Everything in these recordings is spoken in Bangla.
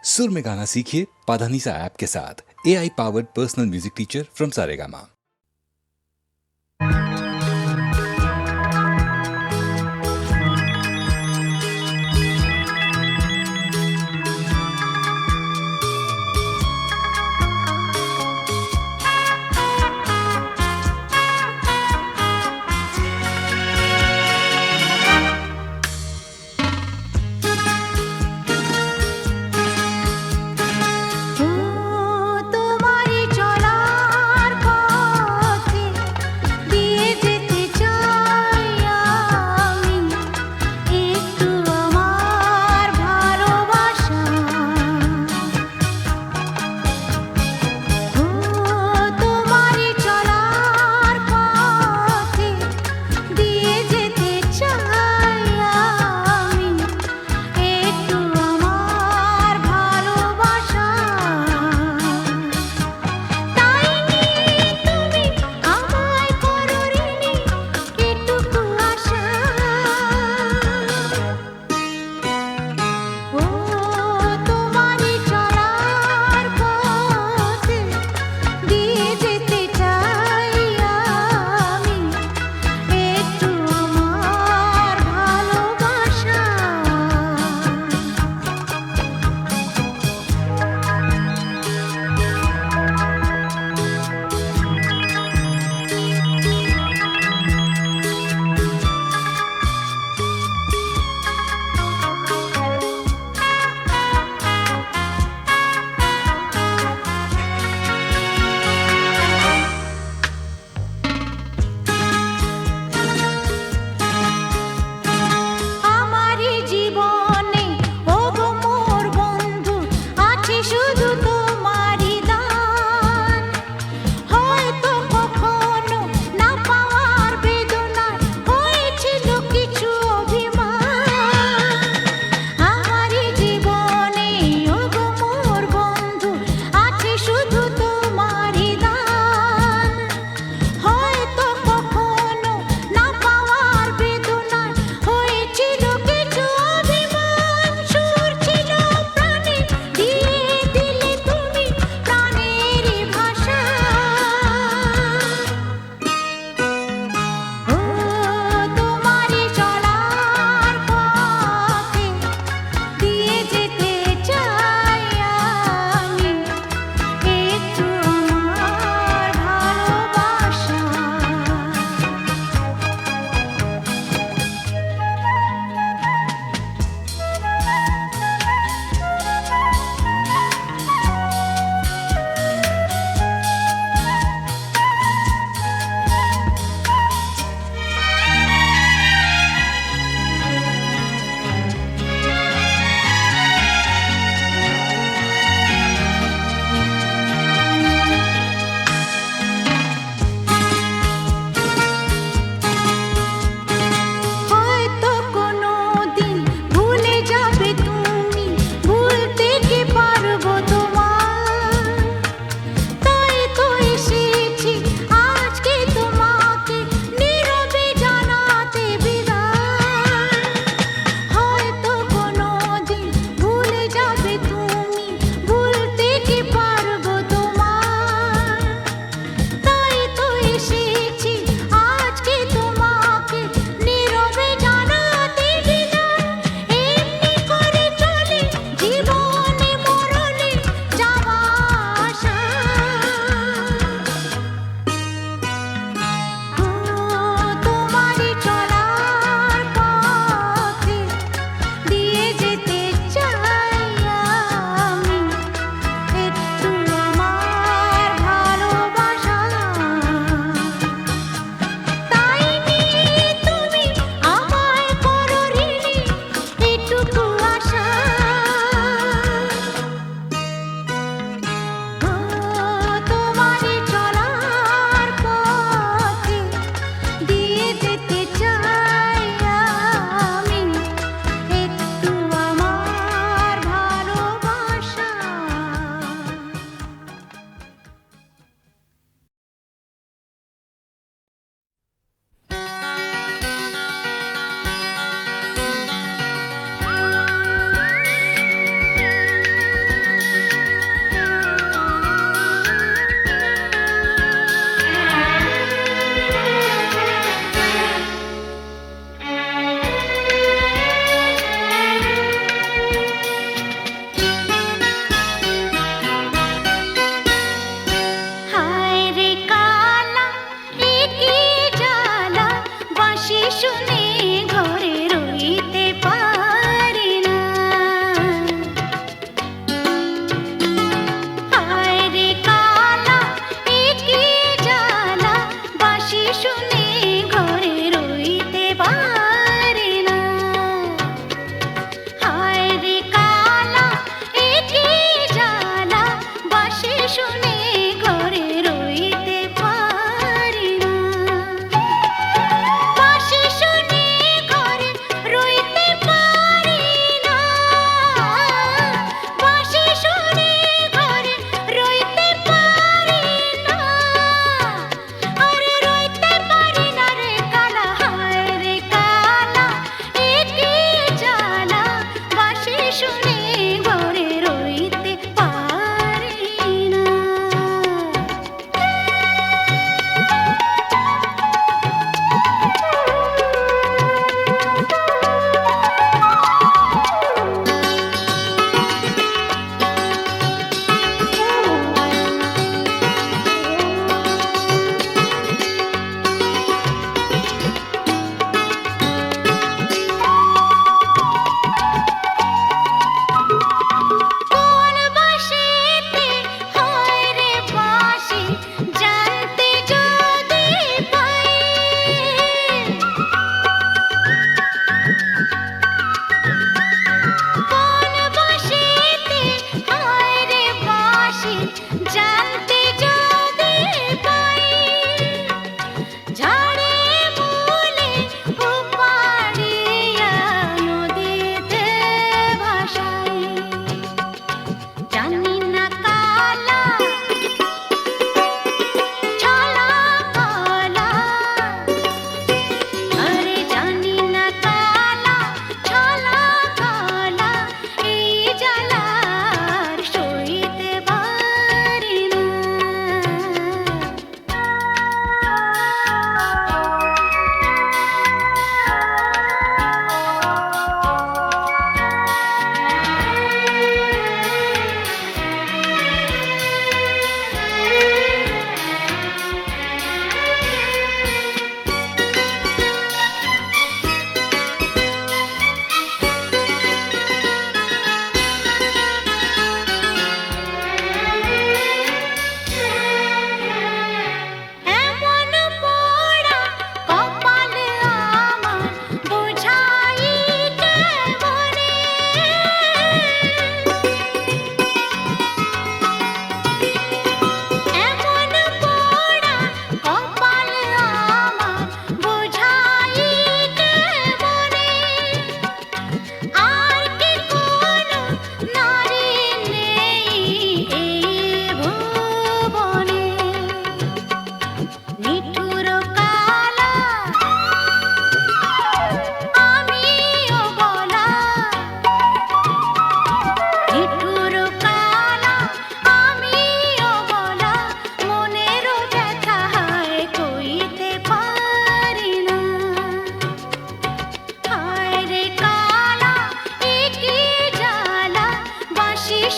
सुर में गाना सीखिए पाधानीसा ऐप के साथ। AI powered personal music teacher from Saregama. তোমারি চলার পথ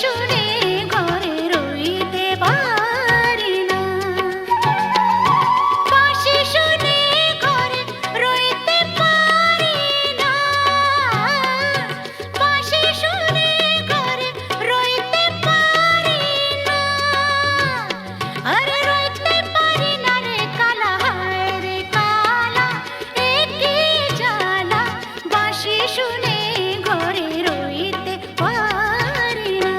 শুনে ঘরে রইতে পারি না, বাঁশি শুনে ঘরে রইতে পারি না, বাঁশি শুনে ঘরে রইতে পারি না, আরে রইতে পারি না রে কালা, হায় রে কালা, এ কি জ্বালা, বাঁশি শুনে ঘরে রইতে পারি না।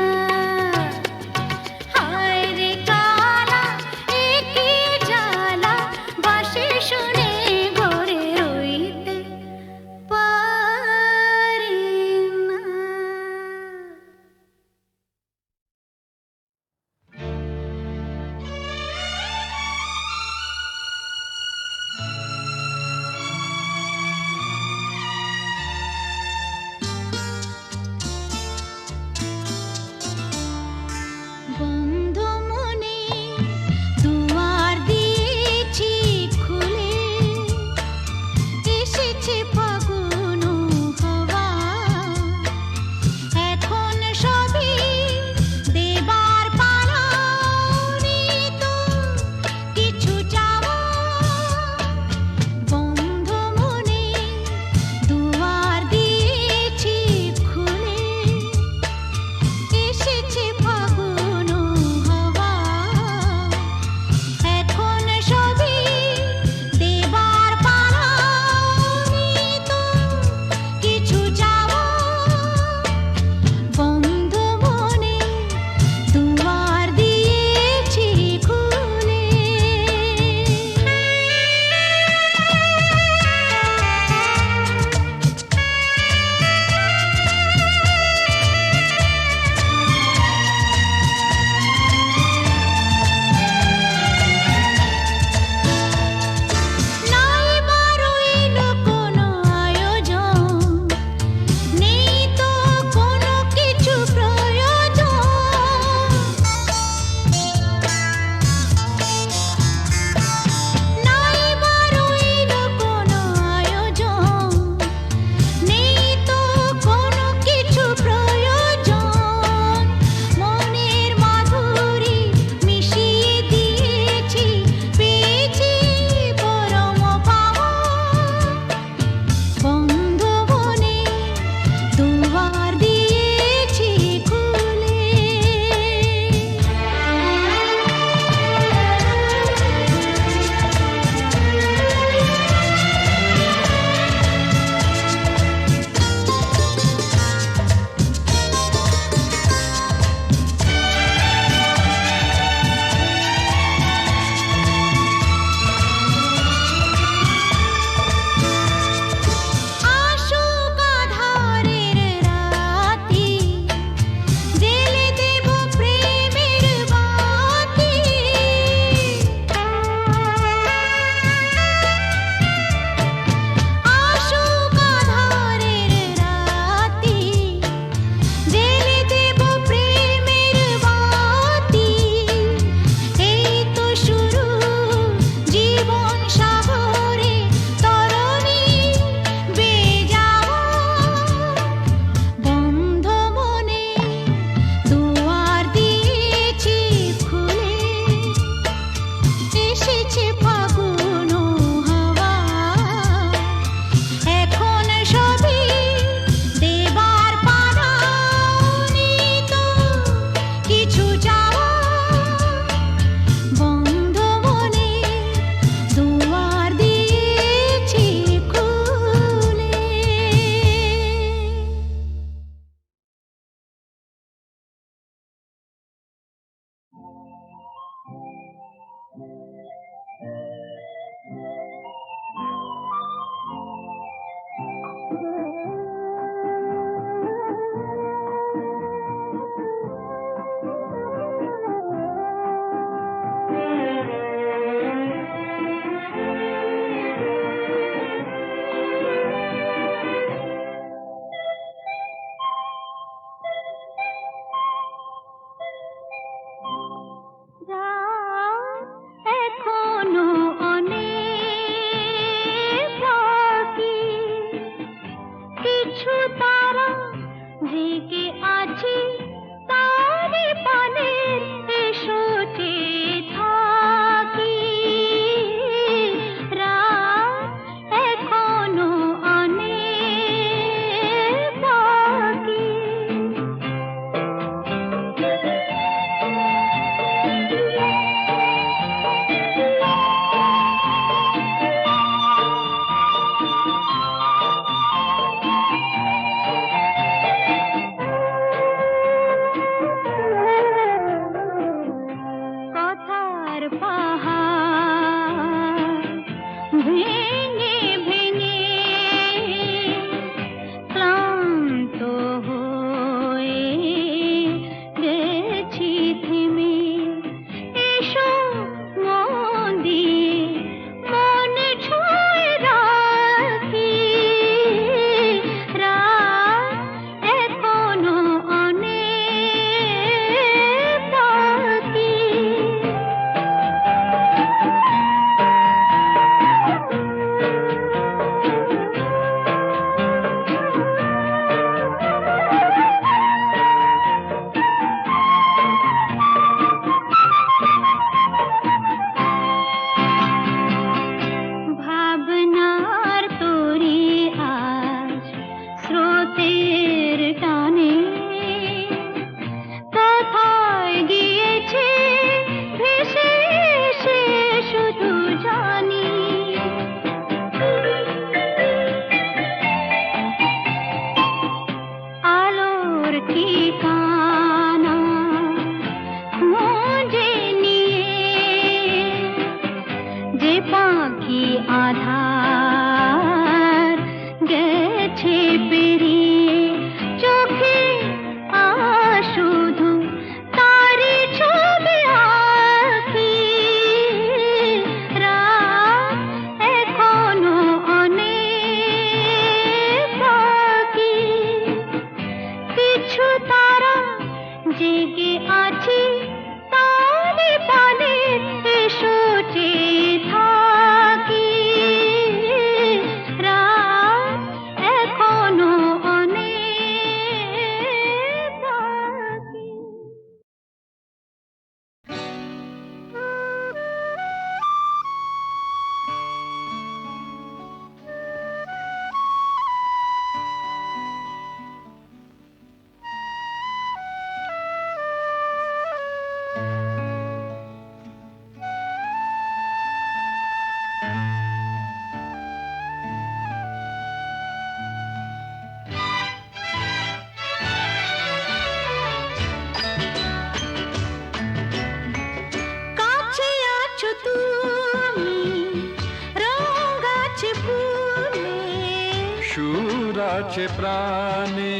আছে প্রাণে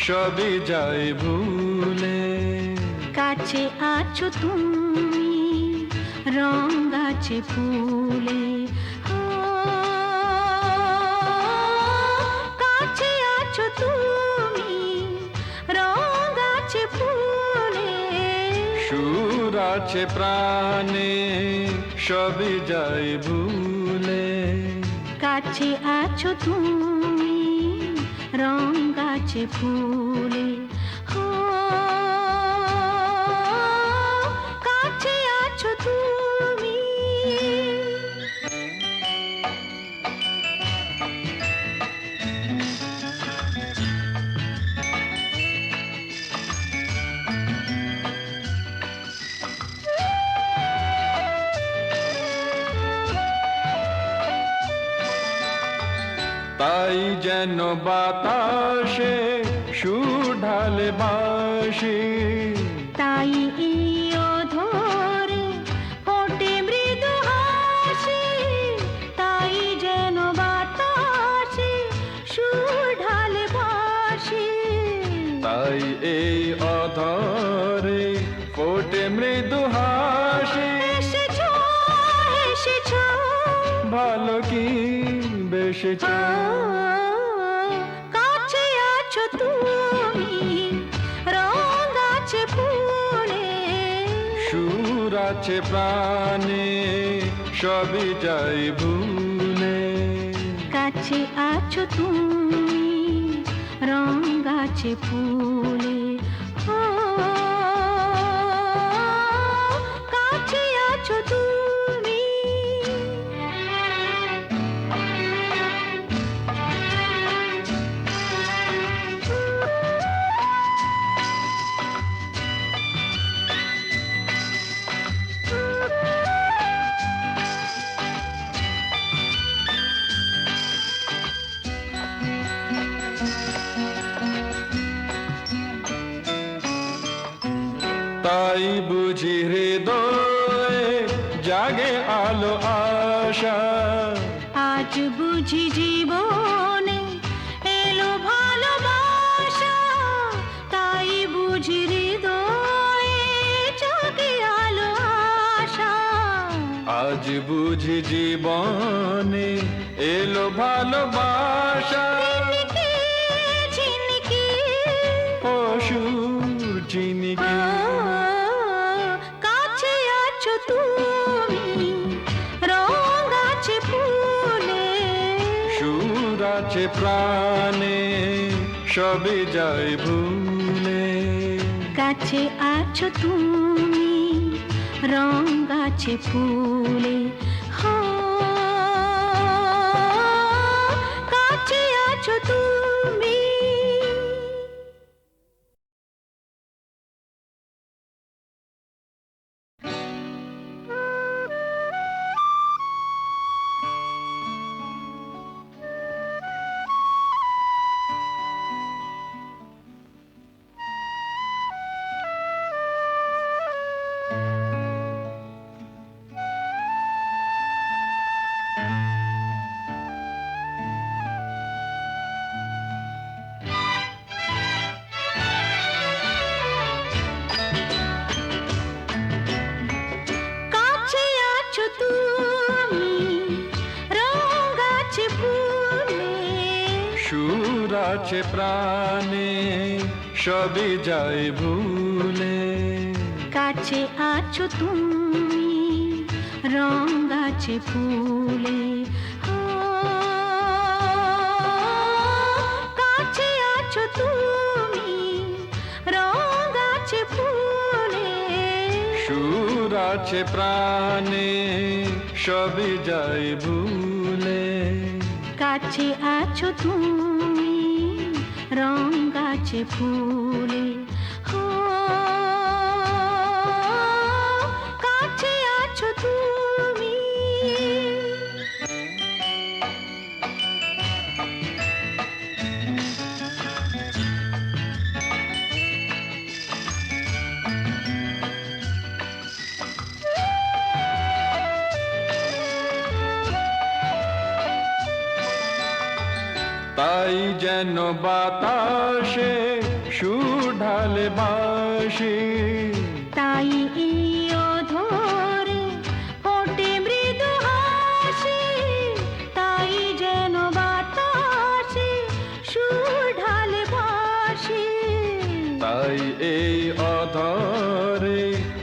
সবই যায় ভুলে কাছে আছো তুমি রং গাছে ফুলে ও, কাছে আছো তুমি রং গাছে ফুলে সুর আছে প্রাণে সবই যায় ভুলে কাছে আছো তুমি রং গাছে ফুলে ও, কাছে আছো তুমি তাই যেন বাতাসে সুর ঢালে বাসি তাই এই অধরে ফোটে মৃদু হাসি তাই যেন বাতাসে সুর ঢালে বাসি তাই এই অধরে ফোটে মৃদু হাসি এসেছো এসেছো ভালো কি বেশেছ কাছে আছো তুমি রং গাছে ফুলে সুর আছে প্রাণে সবই যায় ভুলে কাছে আছো তুমি রং গাছে ফুলে ও, কাছে আছো তুমি তাই বুঝি হৃদয়ে জাগে আলো আশা আজ বুঝি জীবনে এলো ভালোবাসা তাই বুঝি হৃদয়ে জাগে আলো আশা আজ বুঝি জীবনে এলো ভালোবাসা ঝিনকে ঝিনকে অসুর চিনিকে কাছে আছো তুমি রং গাছে ফুলে সুর আছে প্রাণে সবই যায় ভুলে কাছে আছো তুমি রং গাছে ফুলে হো, কাছে আছো তুমি কাছে আছো তুমি রং গাছে ফুলে সুর আছে প্রাণে সবই যায় ভুলে কাছে আছো তুমি রং গাছে ফুলে ও, কাছে আছো তুমি রং গাছে ফুলে সুর আছে প্রাণে সবই যায় ভুলে কাছে আছো তুমি রং গাছে ফুলে ও, কাছে আছো তুমি তাই যেন বাতাসে সুর ঢালে বাঁশি, তাই এই অধরে ফোটে মৃদু হাসি, তাই যেন বাতাসে সুর ঢালে বাঁশি। তাই এই অধরে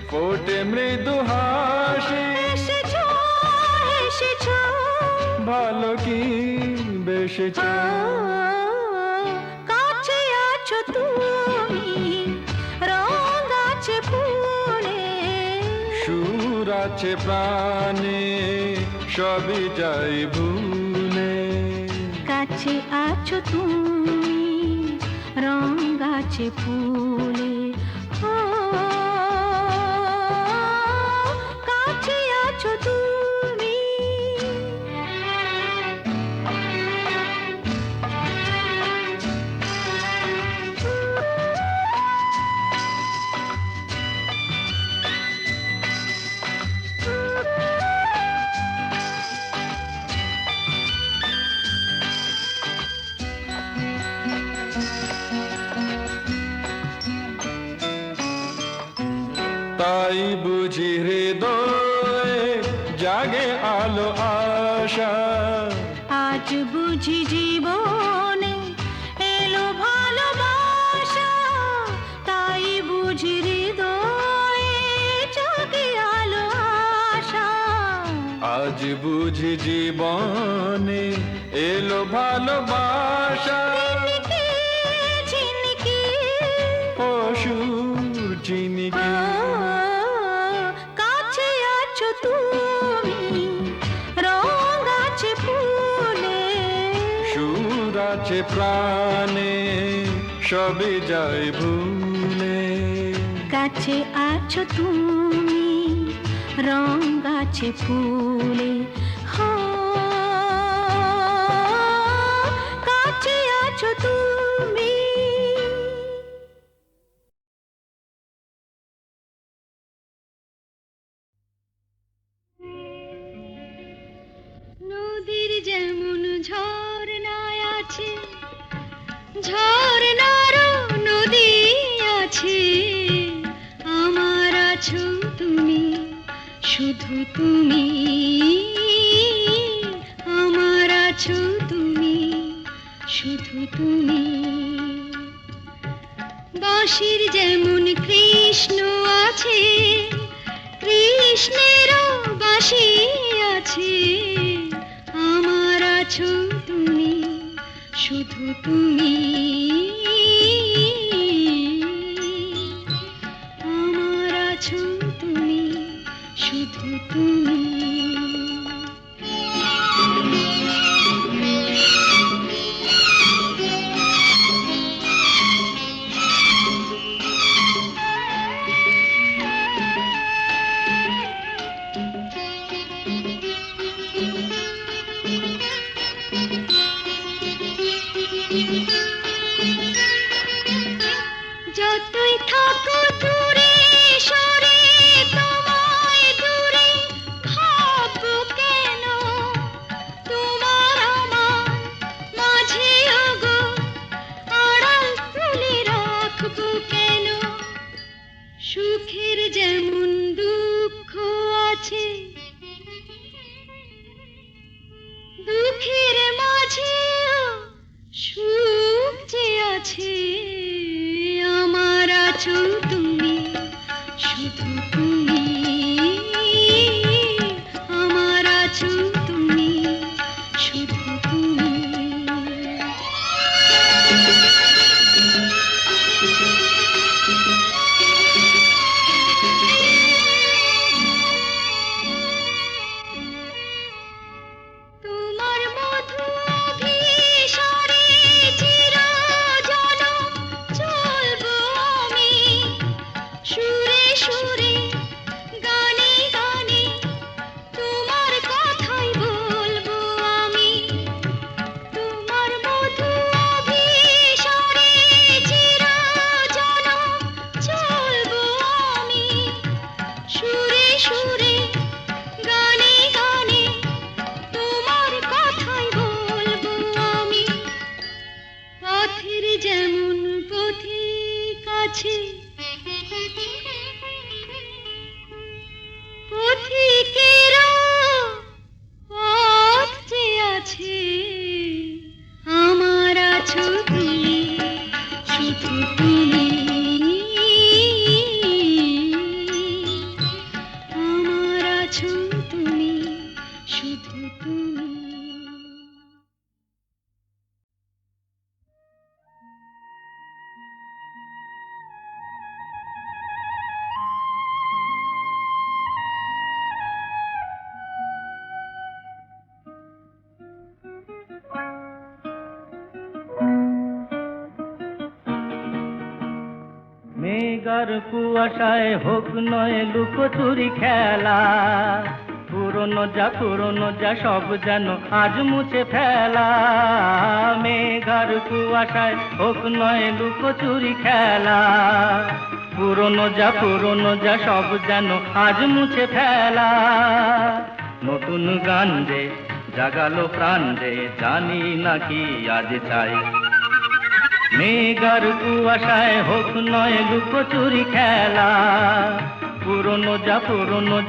ফোটে মৃদু হাসি। এসেছো এসেছো ভালো কি বেসেছ, কাছে আছো তুমি, রং আছে ফুলে, সুর আছে প্রাণে সবই যাই ভুলে। কাছে আছো তুমি, রং আছে ফুলে, ও কাছে আছো তুমি। তাই বুঝি হৃদয়ে জাগে আলো আশা, আজ বুঝি জীবনে এলো ভালোবাসা, তাই বুঝি হৃদয়ে জাগে আলো আশা। আজ বুঝি জীবনে এলো ভালোবাসা। ঝিনকে ঝিনকে পশুর চিনিকে কাছে আছো তুমি, রং আছে ফুলে, সুর আছে প্রাণে সবই যাই ভুলে। কাছে আছো তুমি, রং আছে ফুলে, হো কাছে আছো তুমি। নদীর যেমন ঝর্ণায় আছে, ঝর্ণারও নদী আছে, আমার আছো তুমি, শুধু তুমি, আমার আছো তুমি, শুধু তুমি। বাঁশির যেমন কৃষ্ণ আছে, কৃষ্ণেরও বাঁশি আছে, আমার আছো তুমি, শুধু তুমি, আমার আছো তুমি, শুধু তুমি। যতই থাকো দূরে সরে, তোমায় দূরে ভাববো কেন, তোমার আমার মাঝে ওগো আড়াল তুলে রাখবো কেন। সুখের যেমন দুঃখ আছে, দুঃখের মাঝেও সুখ যে আছে, আমার আছো তুমি, শুধু তুমি, আমার আছো তুমি, শুধু তুমি। তোমার মধু অভিসারে চিরজনম চলবো আমি, সুরে সুরে গানে গানে তোমার কথাই বলবো আমি। তোমার মধু অভিসারে চিরজনম চলবো আমি, সুরে সুরে গানে গানে তোমার কথাই বলবো আমি। মেঘার কুয়াশায় হোক নয় লুকোচুরি খেলা, পুরনো যা সব যেন আজ মুছে ফেলা। মেঘার কুয়াশায় হোক নয় লুকোচুরি খেলা, পুরনো যা সব যেন আজ মুছে ফেলা। নতুন গান যে জাগালো প্রাণ যে জানি নাকি আজ চাই। মেঘার কুয়াশায় হোক নয় লুকোচুরি খেলা, পুরনো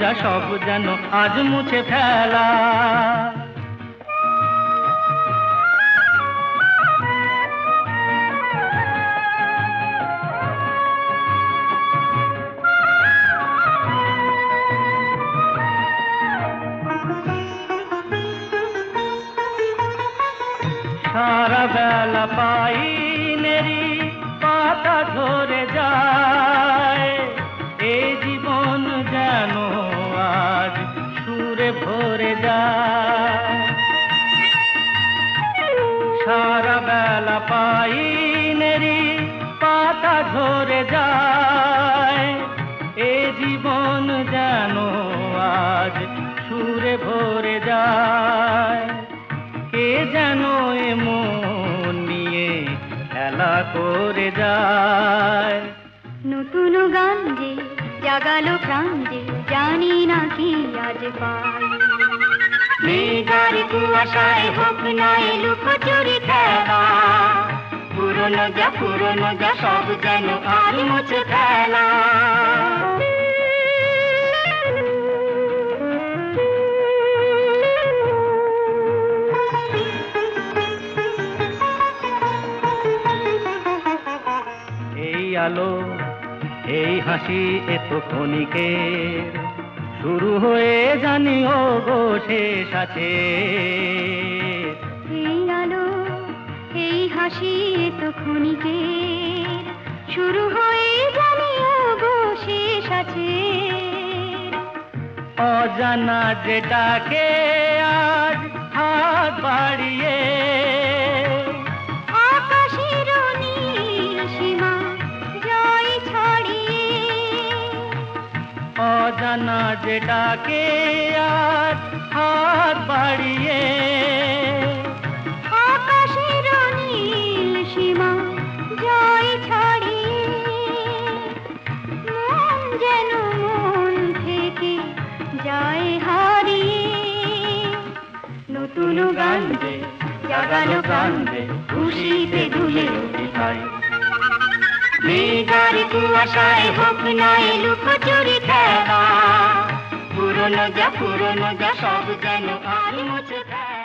যা সব যেন আজ মুছে ফেলা। সারা বেলা পাইনেরি পাতা ঝরে যায়, এই জীবন যেন আজ সুরে ভরে যায়। সারা বেলা পাইনেরি পাতা ঝরে যায়, এই জীবন যেন আজ সুরে ভরে যায়। কে যেন এমন নিয়ে খেলা করে যায়। নতুন গান যে জাগালো প্রাণ যে জানি না কি আজ পাই। মেঘার কুয়াশায় হোক নয় লুকোচুরি খেলা, পুরনো যা সব যেন আজ মুছে ফেলা। এই আলো এই হাসি এত ক্ষণিকের, শুরু হয়ে জানি ও গো শেষ আছে। এই আলো এই হাসি তো ক্ষণিকের, শুরু হয়ে জানি ও গো শেষ আছে। অজানা যেটাকে আজ হাত বাড়িয়ে, আকাশের নীল সীমা জয় ছড়িয়ে। অজানা যেটাকে আজ হাত বাড়িয়ে, আকাশের নীল সীমা জয় ছড়িয়ে। মন যেন মন থেকে যায় হারিয়ে। নতুন গান যে জাগালো প্রাণ যে খুশিতে দুলে উঠে যায়। মেঘার কুয়াশায় হোক নয় লুকোচুরি খেলা, পুরনো যা সব যেন আজ মুছে ফেলা।